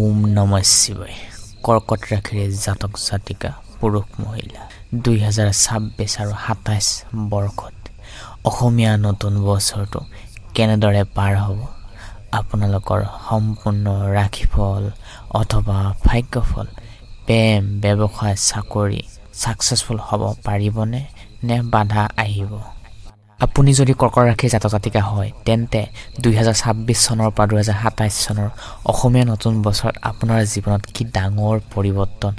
ওম নমঃ শিৱায়। কৰ্কট ৰাশিৰ জাতক জাতিকা পুৰুষ মহিলা 2026 আৰু 27 বৰ্ষত অসমীয়া নতুন বছৰটো কেনেদৰে পাৰ হ'ব, আপোনালোকৰ সম্পূৰ্ণ ৰাশিফল অথবা ভাগ্যফল, প্ৰেম, ব্যৱসায়, চাকৰি ছাকচেছফুল হ'ব পাৰিবনে নে বাধা আহিব? আপুনি যদি কৰ্কট ৰাশিৰ জাতক জাতিকা হয় তেন্তে 2026 চনৰ পৰা 2027 চনৰ অসমীয়া নতুন বছৰত আপোনাৰ জীৱনত কি ডাঙৰ পৰিৱৰ্তন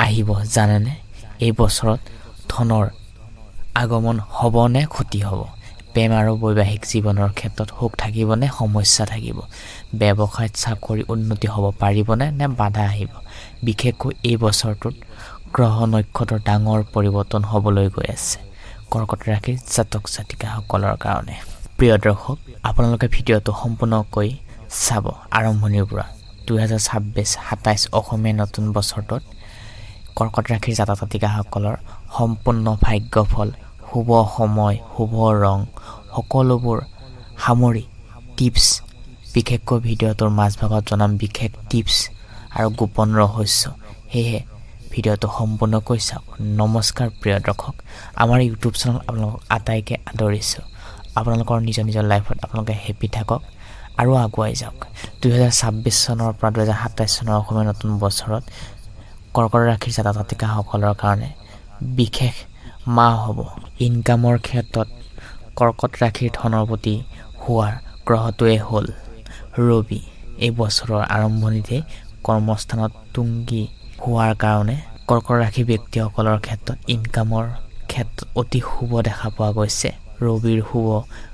আহিব জানেনে? এই বছৰত ধনৰ আগমন হ'ব নে ক্ষতি হ'ব? প্ৰেম আৰু বৈবাহিক জীৱনৰ ক্ষেত্ৰত সুখ থাকিব নে সমস্যা থাকিব? ব্যৱসায়ত চাকৰি উন্নতি হ'ব পাৰিবনে নে বাধা আহিব? বিশেষকৈ এই বছৰটোত গ্ৰহ নক্ষত্ৰৰ ডাঙৰ পৰিৱৰ্তন হ'বলৈ গৈ আছে কৰ্কট ৰাশিৰ জাতক জাতিকাসকলৰ কাৰণে। প্ৰিয় দৰ্শক, আপোনালোকে ভিডিঅ'টো সম্পূৰ্ণকৈ চাব আৰম্ভণিৰ পৰা। 2026-27 অসমীয়া নতুন বছৰটোত কৰ্কট ৰাশিৰ জাতক জাতিকাসকলৰ সম্পূৰ্ণ ভাগ্যফল, শুভ সময়, শুভ ৰং সকলোবোৰ সামৰি টিপছ, বিশেষকৈ ভিডিঅ'টোৰ মাজভাগত জনাম বিশেষ টিপছ আৰু গোপন ৰহস্য। সেয়েহে ভিডিঅ'টো সম্পূৰ্ণকৈ চাওক। নমস্কাৰ প্ৰিয় দৰ্শক, আমাৰ ইউটিউব চেনেল আপোনালোকক আটাইকে আদৰিছোঁ। আপোনালোকৰ নিজৰ নিজৰ লাইফত আপোনালোকে হেপী থাকক আৰু আগুৱাই যাওক। 2026 চনৰ পৰা 2027 চনৰ অসমীয়া নতুন বছৰত কৰ্কট ৰাশিৰ জাতক জাতিকাসকলৰ কাৰণে বিশেষ মাহ হ'ব। ইনকামৰ ক্ষেত্ৰত কৰ্কট ৰাশিৰ ধনৰ প্ৰতি হোৱাৰ গ্ৰহটোৱে হ'ল ৰবি। এই বছৰৰ আৰম্ভণিতেই কৰ্মস্থানত তুংগী হোৱাৰ কাৰণে কৰ্কট ৰাশি ব্যক্তিসকলৰ ক্ষেত্ৰত ইনকামৰ ক্ষেত্ৰত অতি শুভ দেখা পোৱা গৈছে। ৰবিৰ শুভ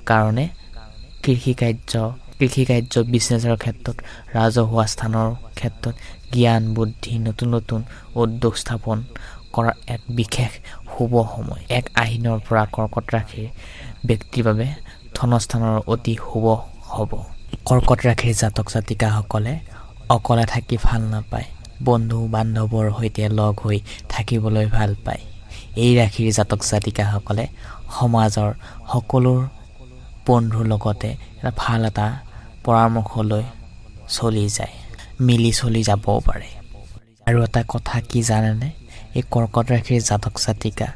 কাৰণে কৃষিকাৰ্য বিজনেছৰ ক্ষেত্ৰত, ৰাজহুৱা স্থানৰ ক্ষেত্ৰত জ্ঞান বুদ্ধি, নতুন নতুন উদ্যোগ স্থাপন কৰাৰ এক বিশেষ শুভ সময়। 1 আহিনৰ পৰা কৰ্কট ৰাশিৰ ব্যক্তিৰ বাবে ধনস্থানৰ অতি শুভ হ'ব। কৰ্কট ৰাশিৰ জাতক জাতিকাসকলে অকলে থাকি ভাল নাপায়, বন্ধু বান্ধৱৰ সৈতে লগ হৈ থাকিবলৈ ভাল পায়। এই ৰাশিৰ জাতক জাতিকাসকলে সমাজৰ সকলো বন্ধুৰ লগতে ভাল এটা পৰামৰ্শ লৈ চলি যায়, মিলি চলি যাবও পাৰে। আৰু এটা কথা কি জানেনে? এই কৰ্কট ৰাশিৰ জাতক জাতিকা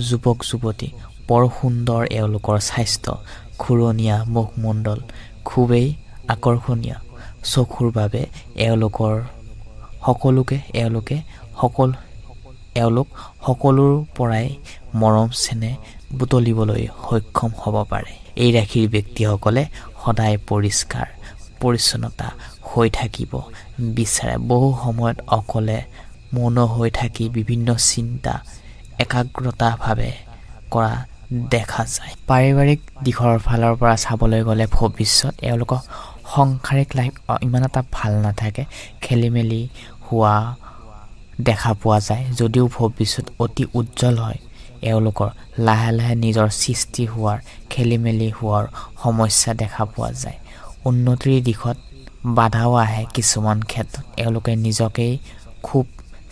যুৱক যুৱতী বৰ সুন্দৰ। এওঁলোকৰ স্বাস্থ্য, ঘূৰণীয়া মুখমণ্ডল খুবেই আকৰ্ষণীয়। চকুৰ বাবে এওঁলোক সকলোৰ পৰাই মৰম চেনেহ বুটলিবলৈ সক্ষম হ'ব পাৰে। এই ৰাশিৰ ব্যক্তিসকলে সদায় পৰিষ্কাৰ পৰিচ্ছন্নতা হৈ থাকিব বিচাৰে। বহু সময়ত অকলে মৌন হৈ থাকি বিভিন্ন চিন্তা একাগ্ৰতাভাৱে কৰা দেখা যায়। পাৰিবাৰিক দিশৰ ফালৰ পৰা চাবলৈ গ'লে ভৱিষ্যত এওঁলোকৰ সাংসাৰিক লাইফ ইমান এটা ভাল নাথাকে, খেলি মেলি হোৱা দেখা পোৱা যায়। যদিও ভৱিষ্যত অতি উজ্জ্বল হয়, এওঁলোকৰ লাহে লাহে নিজৰ সৃষ্টি হোৱাৰ, খেলি মেলি হোৱাৰ সমস্যা দেখা পোৱা যায়। উন্নতিৰ দিশত বাধাও আহে কিছুমান ক্ষেত্ৰত। এওঁলোকে নিজকেই খুব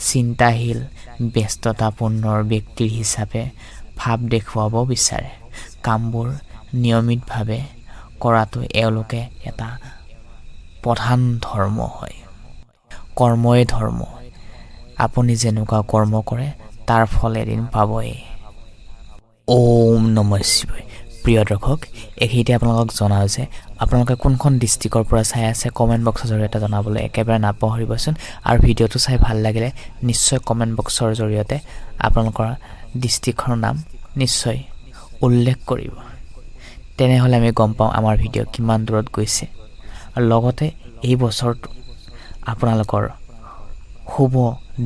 চিন্তাশীল, ব্যস্ততাপূৰ্ণ ব্যক্তিৰ হিচাপে ভাৱ দেখুৱাব বিচাৰে। কামবোৰ নিয়মিতভাৱে কৰাটো এওঁলোকে এটা প্ৰধান ধৰ্ম হয়। কৰ্মই ধৰ্ম। আপুনি যেনেকুৱা কৰ্ম কৰে তাৰ ফল এদিন পাবই। ওম নমঃ শিৱায়। প্ৰিয় দৰ্শক, এইখিনিতে আপোনালোকক জনাওঁ যে আপোনালোকে কোনখন ডিষ্ট্ৰিক্টৰ পৰা চাই আছে কমেণ্ট বক্সৰ জৰিয়তে জনাবলৈ একেবাৰে নাপাহৰিবচোন। আৰু ভিডিঅ'টো চাই ভাল লাগিলে নিশ্চয় কমেণ্ট বক্সৰ জৰিয়তে আপোনালোকৰ ডিষ্ট্ৰিক্টখনৰ নাম নিশ্চয় উল্লেখ কৰিব। তেনেহ'লে আমি গম পাওঁ আমাৰ ভিডিঅ' কিমান দূৰত গৈছে। আৰু লগতে এই বছৰটো আপোনালোকৰ শুভ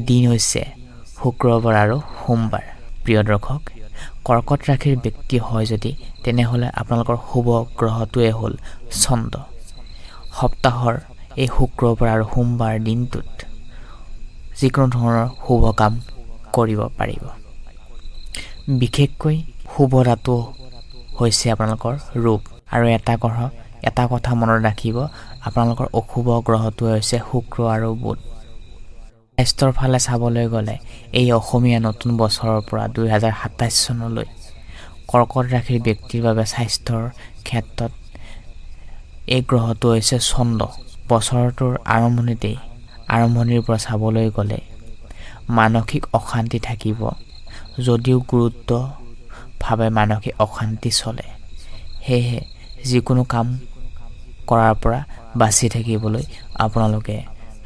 দিন হৈছে শুক্ৰবাৰ আৰু সোমবাৰ। প্ৰিয় দৰ্শক, কৰ্কট ৰাশিৰ ব্যক্তি হয় যদি তেনেহ'লে আপোনালোকৰ শুভ গ্ৰহটোৱে হ'ল চন্দ্ৰ। সপ্তাহৰ এই শুক্ৰবাৰ আৰু সোমবাৰ দিনটোত যিকোনো ধৰণৰ শুভ কাম কৰিব পাৰিব। বিশেষকৈ শুভতাটো হৈছে আপোনালোকৰ ৰূপ। আৰু এটা কথা মনত ৰাখিব, আপোনালোকৰ অশুভ গ্ৰহটোৱে হৈছে শুক্ৰ আৰু বুধ। স্বাস্থ্যৰ ফালে চাবলৈ গ'লে এই অসমীয়া নতুন বছৰৰ পৰা 2027 চনলৈ কৰ্কট ৰাশিৰ ব্যক্তিৰ বাবে স্বাস্থ্যৰ ক্ষেত্ৰত এই গ্ৰহটো হৈছে চন্দ্ৰ। বছৰটোৰ আৰম্ভণিতেই আৰম্ভণিৰ পৰা চাবলৈ গ'লে মানসিক অশান্তি থাকিব, যদিও গুৰুত্বভাৱে মানসিক অশান্তি চলে। সেয়েহে যিকোনো কাম কৰাৰ পৰা বাচি থাকিবলৈ আপোনালোকে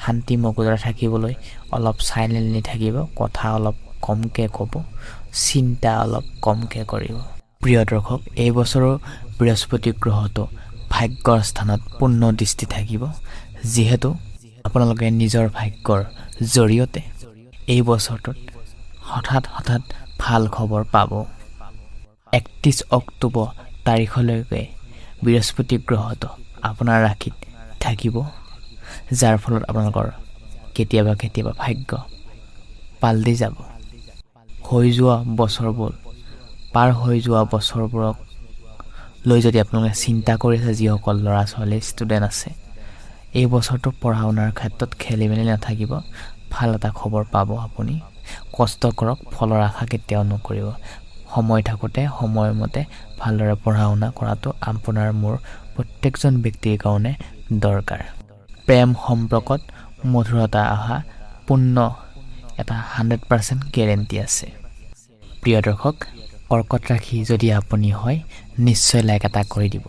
শান্তি মগজুৰে থাকিবলৈ অলপ চাইলেণ্টলি থাকিব, কথা অলপ কমকৈ ক'ব, চিন্তা অলপ কমকৈ কৰিব। প্ৰিয় দৰ্শক, এই বছৰৰ বৃহস্পতি গ্ৰহটো ভাগ্যৰ স্থানত পূৰ্ণ দৃষ্টি থাকিব, যিহেতু আপোনালোকে নিজৰ ভাগ্যৰ জৰিয়তে এই বছৰটোত হঠাৎ ভাল খবৰ পাব। 31 অক্টোবৰ তাৰিখলৈকে বৃহস্পতি গ্ৰহটো আপোনাৰ ৰাশিত থাকিব, যাৰ ফলত আপোনালোকৰ কেতিয়াবা ভাগ্য পাল্টি যাব। পাৰ হৈ যোৱা বছৰবোৰক লৈ যদি আপোনালোকে চিন্তা কৰি আছে, যিসকল ল'ৰা ছোৱালী ষ্টুডেণ্ট আছে, এই বছৰটো পঢ়া শুনাৰ ক্ষেত্ৰত খেলি মেলি নাথাকিব, ভাল এটা খবৰ পাব। আপুনি কষ্ট কৰক, ফলৰ আশা কেতিয়াও নকৰিব। সময় থাকোঁতে সময়মতে ভালদৰে পঢ়া শুনা কৰাটো আপোনাৰ মোৰ প্ৰত্যেকজন ব্যক্তিৰ কাৰণে দৰকাৰ। প্ৰেম সম্পৰ্কত মধুৰতা অহা পূৰ্ণ এটা 100% গেৰেণ্টি আছে। প্ৰিয় দৰ্শক, কৰ্কট ৰাশি যদি আপুনি হয়, নিশ্চয় লাইক এটা কৰি দিব।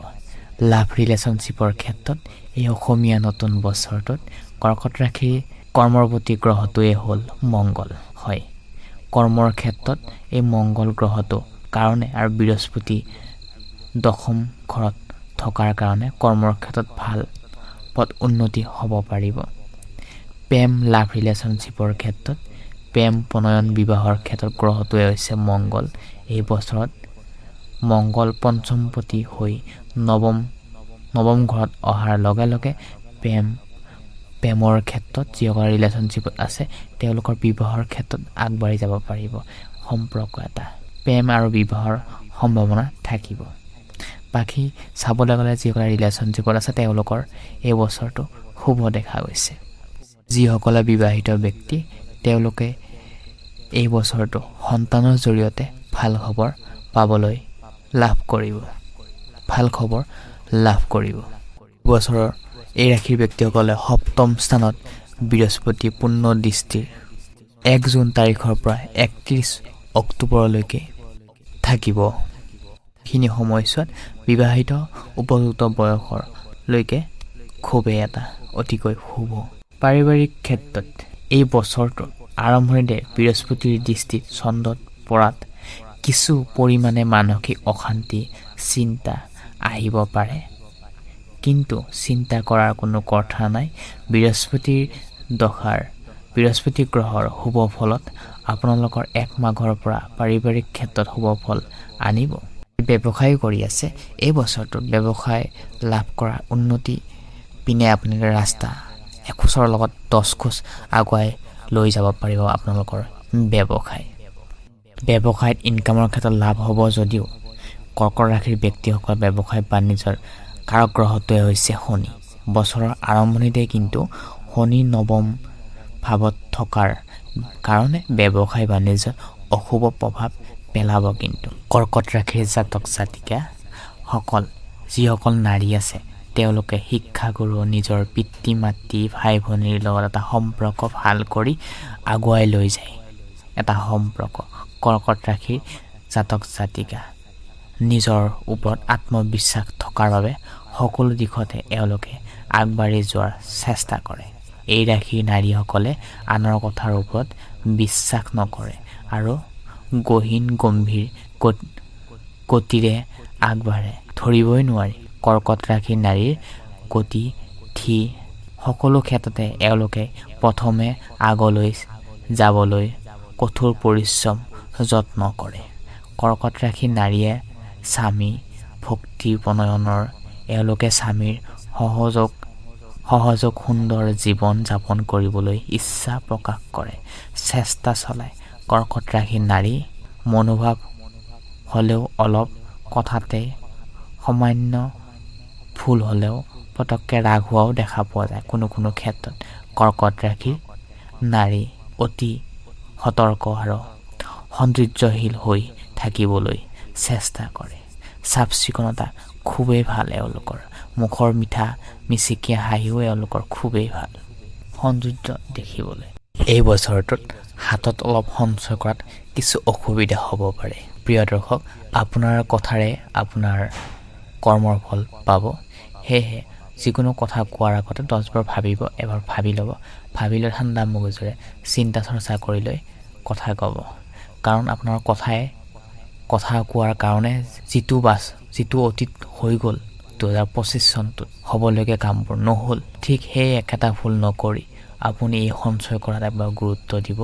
লাভ ৰিলেশ্যনশ্বিপৰ ক্ষেত্ৰত এই অসমীয়া নতুন বছৰটোত কৰ্কট ৰাশিৰ কৰ্মৰ প্ৰতি গ্ৰহটোৱে হ'ল মংগল। হয়, কৰ্মৰ ক্ষেত্ৰত এই মংগল গ্ৰহটো কাৰণে আৰু বৃহস্পতি দশম ঘৰত থকাৰ কাৰণে কৰ্মৰ ক্ষেত্ৰত ভাল পথ উন্নতি হ'ব পাৰিব। প্ৰেম লাভ ৰিলেশ্যনশ্বিপৰ ক্ষেত্ৰত প্ৰেম প্ৰণয়ন বিবাহৰ ক্ষেত্ৰত গ্ৰহটোৱে হৈছে মংগল। এই বছৰত মংগল পঞ্চমপতি হৈ নৱম ঘৰত অহাৰ লগে লগে প্ৰেমৰ ক্ষেত্ৰত যিসকল ৰিলেশ্যনশ্বিপত আছে তেওঁলোকৰ বিবাহৰ ক্ষেত্ৰত আগবাঢ়ি যাব পাৰিব। সম্পৰ্ক এটা প্ৰেম আৰু বিবাহৰ সম্ভাৱনা থাকিব। বাকী চাবলৈ গ'লে যিসকলে ৰিলেশ্যনশ্বিপত আছে তেওঁলোকৰ এই বছৰটো শুভ দেখা গৈছে। যিসকলে বিবাহিত ব্যক্তি তেওঁলোকে এই বছৰটো সন্তানৰ জৰিয়তে ভাল খবৰ লাভ কৰিব। বছৰৰ এই ৰাশিৰ ব্যক্তিসকলে সপ্তম স্থানত বৃহস্পতি পূৰ্ণ দৃষ্টিৰ 1 জুন তাৰিখৰ পৰা 31 অক্টোবৰলৈকে থাকিব। এইখিনি সময়ছোৱাত বিবাহিত উপযুক্ত বয়সলৈকে খুবেই এটা অতিকৈ শুভ। পাৰিবাৰিক ক্ষেত্ৰত এই বছৰটোৰ আৰম্ভণিতে বৃহস্পতিৰ দৃষ্টিত চন্দ্ৰত পৰাত কিছু পৰিমাণে মানসিক অশান্তি চিন্তা আহিব পাৰে, কিন্তু চিন্তা কৰাৰ কোনো কথা নাই। বৃহস্পতি গ্ৰহৰ শুভ ফলত আপোনালোকৰ 1 মাঘৰ পৰা পাৰিবাৰিক ক্ষেত্ৰত শুভ ফল আনিব। ব্যৱসায় কৰি আছে, এই বছৰটোত ব্যৱসায় লাভ কৰা উন্নতি পিনে আপোনালোকে ৰাস্তা এখোজৰ লগত 10 খোজ আগুৱাই লৈ যাব পাৰিব। আপোনালোকৰ ব্যৱসায়ত ইনকামৰ ক্ষেত্ৰত লাভ হ'ব যদিও কৰ্কট ৰাশিৰ ব্যক্তিসকল ব্যৱসায় বাণিজ্যৰ কাৰক গ্ৰহটোৱে হৈছে শনি। বছৰৰ আৰম্ভণিতে কিন্তু শনি নৱম ভাৱত থকাৰ কাৰণে ব্যৱসায় বাণিজ্যত অশুভ প্ৰভাৱ পেলাব। কিন্তু কৰ্কট ৰাশিৰ জাতক জাতিকাসকল যিসকল নাৰী আছে তেওঁলোকে শিক্ষাগুৰু নিজৰ পিতৃ মাতৃ ভাই ভনীৰ লগত এটা সম্পৰ্ক ভাল কৰি আগুৱাই লৈ যায়। এটা সম্পৰ্ক কৰ্কট ৰাশিৰ জাতক জাতিকা নিজৰ ওপৰত আত্মবিশ্বাস থকাৰ বাবে সকলো দিশতে এওঁলোকে আগবাঢ়ি যোৱাৰ চেষ্টা কৰে। এই ৰাশিৰ নাৰীসকলে আনৰ কথাৰ ওপৰত বিশ্বাস নকৰে আৰু গম্ভীৰ গতিৰে আগবাঢ়ে। ধৰিবই নোৱাৰি কৰ্কট ৰাশিৰ নাৰীৰ গতি সকলো ক্ষেত্ৰতে এওঁলোকে প্ৰথমে আগলৈ যাবলৈ কঠোৰ পৰিশ্ৰম যত্ন কৰে। কৰ্কট ৰাশিৰ নাৰীয়ে স্বামী ভক্তি প্ৰণয়নৰ এওঁলোকে স্বামীৰ সহযোগ সুন্দৰ জীৱন যাপন কৰিবলৈ ইচ্ছা প্ৰকাশ কৰে, চেষ্টা চলায়। কৰ্কট ৰাশিৰ নাৰী মনোভাৱ হ'লেও অলপ কথাতে সামান্য ভুল হ'লেও পটককৈ ৰাগ হোৱাও দেখা পোৱা যায়। কোনো ক্ষেত্ৰত কৰ্কট ৰাশিৰ নাৰী অতি সতৰ্ক আৰু সৌন্দৰ্যশীল হৈ থাকিবলৈ চেষ্টা কৰে। চাফ চিকুণতা খুবেই ভাল এওঁলোকৰ, মুখৰ মিঠা মিচিকীয়া হাঁহিও এওঁলোকৰ খুবেই ভাল। সৌন্দৰ্য দেখিবলৈ। এই বছৰটোত হাতত অলপ সঞ্চয় কৰাত কিছু অসুবিধা হ'ব পাৰে। প্ৰিয় দৰ্শক, আপোনাৰ কথাৰে আপোনাৰ কৰ্মৰ ফল পাব। সেয়েহে যিকোনো কথা কোৱাৰ আগতে 10বাৰ ভাবিব, এবাৰ ভাবি ল'ব। ভাবি লৈ ঠাণ্ডা মগজুৰে চিন্তা চৰ্চা কৰি লৈ কথা ক'ব। কাৰণ আপোনাৰ কথা কোৱাৰ কাৰণে যিটো অতীত হৈ গ'ল 2025 চনটোত হ'বলগীয়া কামবোৰ নহ'ল, ঠিক সেই একেটা ভুল নকৰি আপুনি এই সঞ্চয় কৰাত এবাৰ গুৰুত্ব দিব।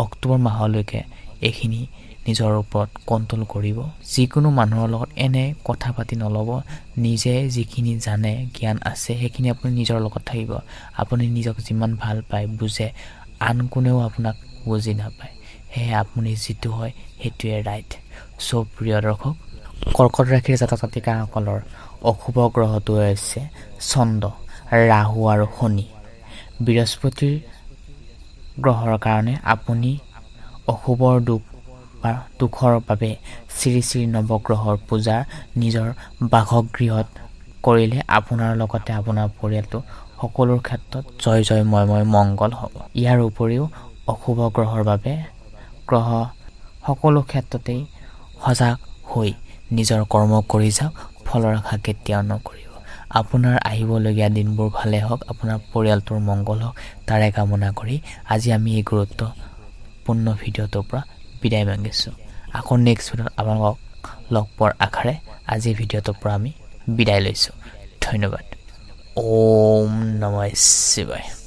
অক্টোবৰ মাহলৈকে এইখিনি নিজৰ ওপৰত কণ্ট্ৰল কৰিব। যিকোনো মানুহৰ লগত এনে কথা পাতি নল'ব। নিজে যিখিনি জানে, জ্ঞান আছে, সেইখিনি আপুনি নিজৰ লগত থাকিব। আপুনি নিজক যিমান ভাল পায়, বুজে, আন কোনেও আপোনাক বুজি নাপায়। সেয়ে আপুনি যিটো হয় সেইটোৱে ৰাইট। চ' প্ৰিয় দৰ্শক, কৰ্কট ৰাশিৰ জাতক জাতিকাসকলৰ অশুভ গ্ৰহটো হৈছে চন্দ্ৰ, ৰাহু আৰু শনি। বৃহস্পতিৰ গ্ৰহৰ কাৰণে আপুনি অশুভৰ দুখৰ বাবে শ্ৰী শ্ৰী নৱগ্ৰহৰ পূজা নিজৰ বাসগৃহত কৰিলে আপোনাৰ লগতে আপোনাৰ পৰিয়ালটো সকলো ক্ষেত্ৰত জয় জয়ময় মংগল হ'ব। ইয়াৰ উপৰিও অশুভ গ্ৰহৰ বাবে সকলো ক্ষেত্ৰতেই সজাগ হৈ নিজৰ কৰ্ম কৰি যাওক। ফলৰ আশা কেতিয়াও নকৰিব। আপোনাৰ আহিবলগীয়া দিনবোৰ ভালে হওক, আপোনাৰ পৰিয়ালটোৰ মংগল হওক, তাৰে কামনা কৰি আজি আমি এই গুৰুত্বপূৰ্ণ ভিডিঅ'টোৰ পৰা বিদায় মাগিছোঁ। আকৌ নেক্সট ভিডিঅ'ত আপোনালোকক লগ পোৱাৰ আশাৰে আজিৰ ভিডিঅ'টোৰ পৰা আমি বিদায় লৈছোঁ। ধন্যবাদ। ওম নমঃ শিৱায়।